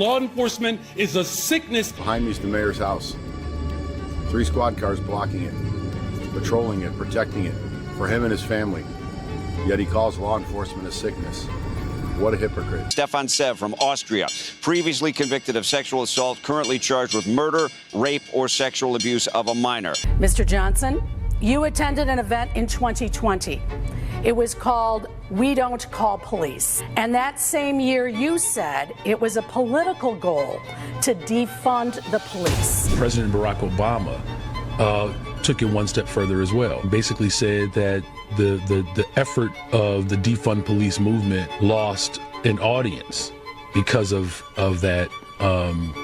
law enforcement is a sickness. Behind me is the mayor's house. 3 squad cars blocking it, patrolling it, protecting it, for him and his family. Yet he calls law enforcement a sickness. What a hypocrite. Stefan Sev from Austria, previously convicted of sexual assault, currently charged with murder, rape, or sexual abuse of a minor. Mr. Johnson, you attended an event in 2020. It was called We Don't Call Police. And that same year you said it was a political goal to defund the police. President Barack Obama took it one step further as well. Basically said that the effort of the defund police movement lost an audience because of that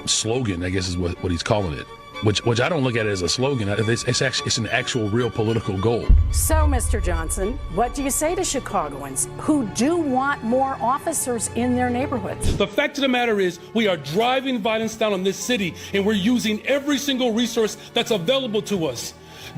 slogan, I guess is what he's calling it. Which I don't look at it as a slogan. It's an actual real political goal. So, Mr. Johnson, what do you say to Chicagoans who do want more officers in their neighborhoods? The fact of the matter is we are driving violence down on this city, and we're using every single resource that's available to us.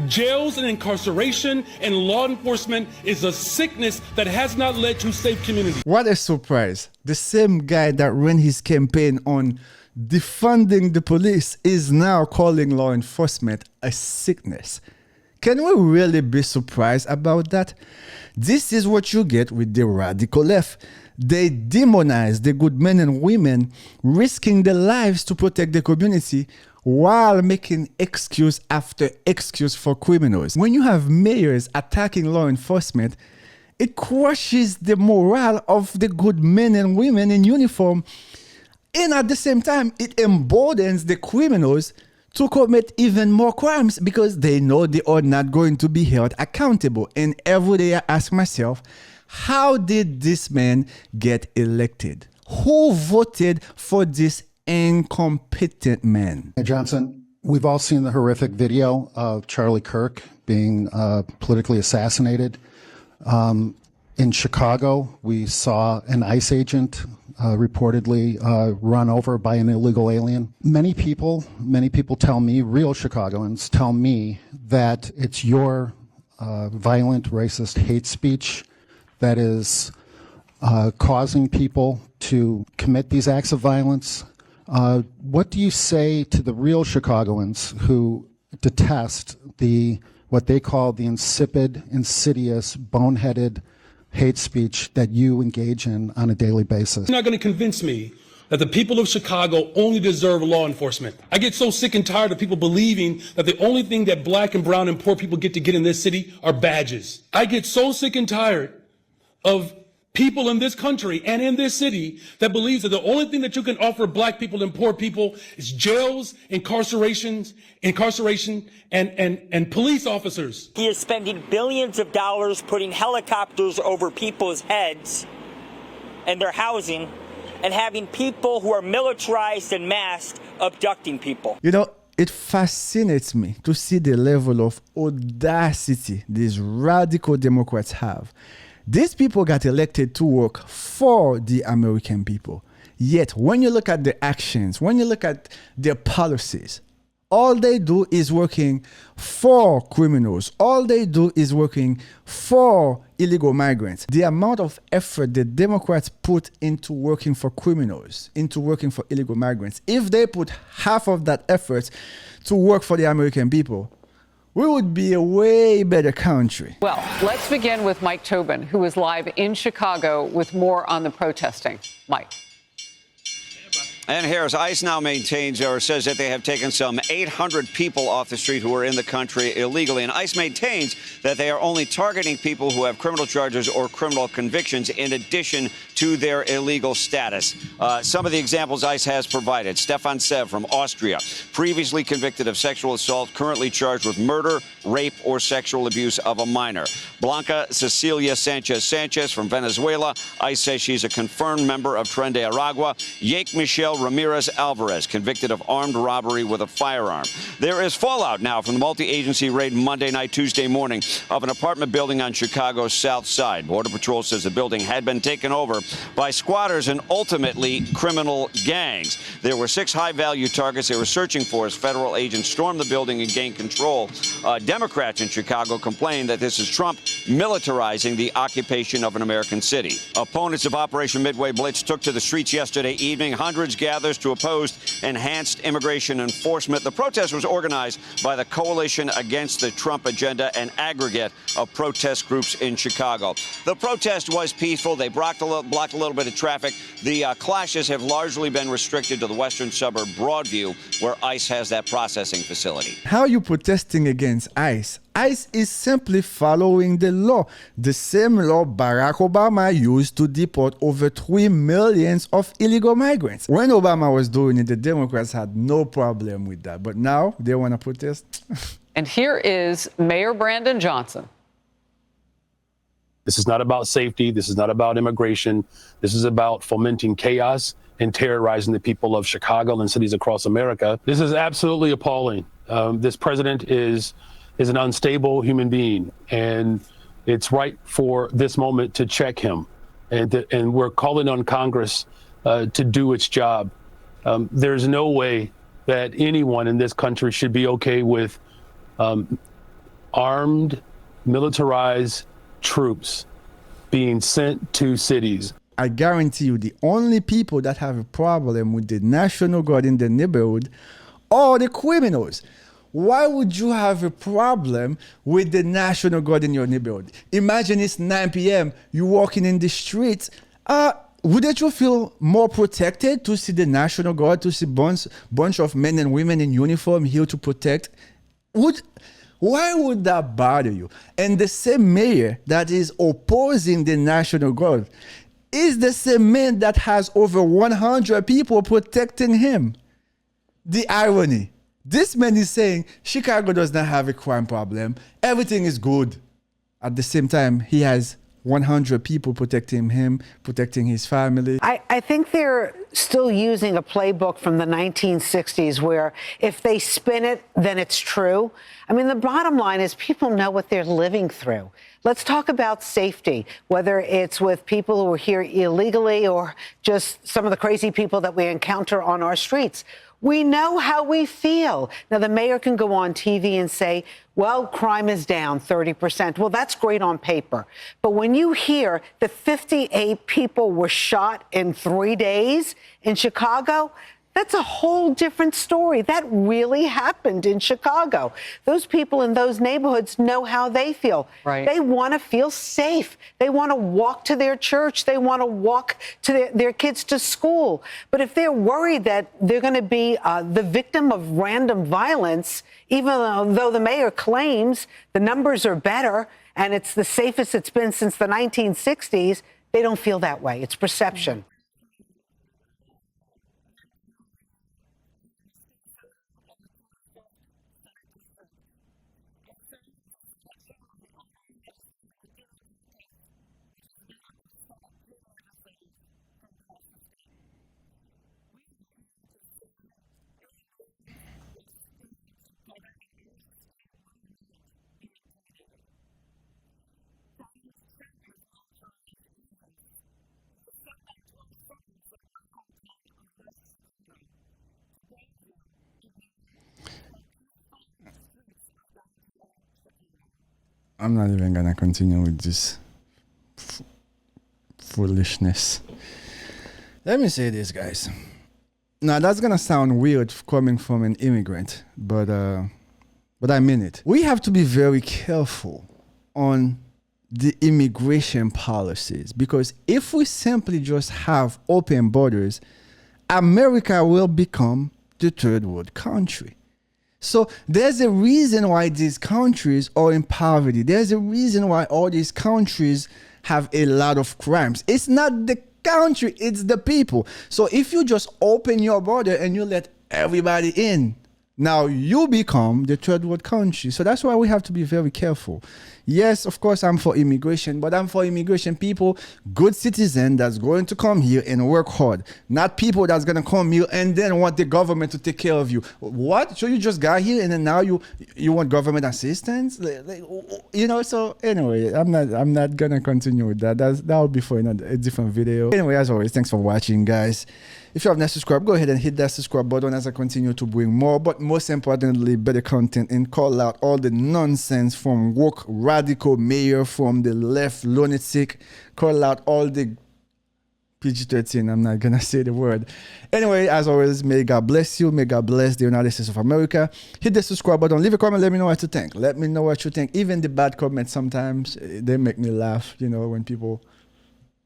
Jails and incarceration and law enforcement is a sickness that has not led to safe communities. What a surprise. The same guy that ran his campaign on defunding the police is now calling law enforcement a sickness. Can we really be surprised about that? This is what you get with the radical left. They demonize the good men and women risking their lives to protect the community while making excuse after excuse for criminals. When you have mayors attacking law enforcement, it crushes the morale of the good men and women in uniform. And at the same time, it emboldens the criminals to commit even more crimes because they know they are not going to be held accountable. And every day I ask myself, how did this man get elected? Who voted for this incompetent man? Johnson, we've all seen the horrific video of Charlie Kirk being politically assassinated. In Chicago, we saw an ICE agent reportedly run over by an illegal alien. Many people tell me, real Chicagoans tell me, that it's your violent, racist hate speech that is causing people to commit these acts of violence. What do you say to the real Chicagoans who detest what they call the insipid, insidious, boneheaded hate speech that you engage in on a daily basis? You're not going to convince me that the people of Chicago only deserve law enforcement. I get so sick and tired of people believing that the only thing that black and brown and poor people get to get in this city are badges. I get so sick and tired of people in this country and in this city that believes that the only thing that you can offer black people and poor people is jails, incarceration, and police officers. He is spending billions of dollars putting helicopters over people's heads and their housing and having people who are militarized and masked abducting people. You know, it fascinates me to see the level of audacity these radical Democrats have. These people got elected to work for the American people. Yet, when you look at the actions, when you look at their policies, all they do is working for criminals. All they do is working for illegal migrants. The amount of effort the Democrats put into working for criminals, into working for illegal migrants, if they put half of that effort to work for the American people, we would be a way better country. Well, let's begin with Mike Tobin, who is live in Chicago with more on the protesting. Mike. And here's ICE now maintains or says that they have taken some 800 people off the street who are in the country illegally. And ICE maintains that they are only targeting people who have criminal charges or criminal convictions in addition to their illegal status. Some of the examples ICE has provided. Stefan Sev from Austria, previously convicted of sexual assault, currently charged with murder, rape, or sexual abuse of a minor. Blanca Cecilia Sanchez from Venezuela. ICE says she's a confirmed member of Tren de Aragua. Yake Michelle Ramirez Alvarez, convicted of armed robbery with a firearm. There is fallout now from the multi-agency raid Monday night, Tuesday morning of an apartment building on Chicago's South Side. Border Patrol says the building had been taken over by squatters and ultimately criminal gangs. There were 6 high-value targets they were searching for as federal agents stormed the building and gained control. Democrats in Chicago complained that this is Trump militarizing the occupation of an American city. Opponents of Operation Midway Blitz took to the streets yesterday evening. Hundreds gathered to oppose enhanced immigration enforcement. The protest was organized by the Coalition Against the Trump Agenda, an aggregate of protest groups in Chicago. The protest was peaceful. They blocked a little bit of traffic. The clashes have largely been restricted to the western suburb Broadview, where ICE has that processing facility. How are you protesting against ICE? ICE is simply following the law. The same law Barack Obama used to deport over 3 million of illegal migrants. When Obama was doing it, the Democrats had no problem with that. But now they want to protest. And here is Mayor Brandon Johnson. This is not about safety. This is not about immigration. This is about fomenting chaos and terrorizing the people of Chicago and cities across America. This is absolutely appalling. This president is an unstable human being, and it's right for this moment to check him. And we're calling on Congress to do its job. There's no way that anyone in this country should be okay with armed, militarized troops being sent to cities. I guarantee you the only people that have a problem with the National Guard in the neighborhood are the criminals. Why would you have a problem with the National Guard in your neighborhood? Imagine it's 9 p.m., you're walking in the streets. Wouldn't you feel more protected to see the National Guard, to see bunch of men and women in uniform here to protect? Why would that bother you? And the same mayor that is opposing the National Guard is the same man that has over 100 people protecting him. The irony. This man is saying Chicago does not have a crime problem. Everything is good. At the same time, he has 100 people protecting him, protecting his family. I think they're still using a playbook from the 1960s where if they spin it, then it's true. I mean, the bottom line is people know what they're living through. Let's talk about safety, whether it's with people who are here illegally or just some of the crazy people that we encounter on our streets. We know how we feel. Now, the mayor can go on TV and say, well, crime is down 30%. Well, that's great on paper. But when you hear that 58 people were shot in 3 days in Chicago, that's a whole different story. That really happened in Chicago. Those people in those neighborhoods know how they feel. Right. They want to feel safe. They want to walk to their church. They want to walk to their kids to school. But if they're worried that they're going to be the victim of random violence, even though the mayor claims the numbers are better and it's the safest it's been since the 1960s, they don't feel that way. It's perception. I'm not even gonna continue with this foolishness. Let me say this, guys. Now that's gonna sound weird coming from an immigrant, but I mean it. We have to be very careful on the immigration policies, because if we simply just have open borders, America will become the third world country. So there's a reason why these countries are in poverty. There's a reason why all these countries have a lot of crimes. It's not the country, it's the people. So if you just open your border and you let everybody in, Now you become the third world country. So that's why we have to be very careful. Yes, of course, I'm for immigration, but I'm for immigration people, good citizen that's going to come here and work hard. Not people that's going to come here and then want the government to take care of you. What? So you just got here and then now you want government assistance? You know, so anyway, I'm not going to continue with that. That will be for a different video. Anyway, as always, thanks for watching, guys. If you have not subscribed, go ahead and hit that subscribe button as I continue to bring more, but most importantly, better content and call out all the nonsense from woke radical mayor from the left lunatic. Call out all the PG-13. I'm not gonna say the word. Anyway, as always, may God bless you. May God bless the United States of America. Hit the subscribe button. Leave a comment. Let me know what you think. Let me know what you think. Even the bad comments sometimes, they make me laugh, you know, when people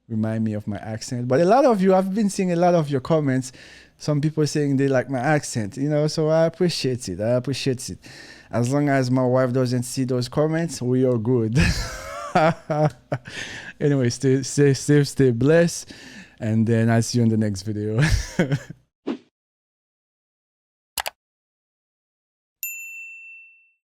remind me of my accent. But a lot of you, I've been seeing a lot of your comments. Some people saying they like my accent, you know, so I appreciate it. I appreciate it. As long as my wife doesn't see those comments, we are good. Anyway, stay safe, stay blessed, and then I'll see you in the next video.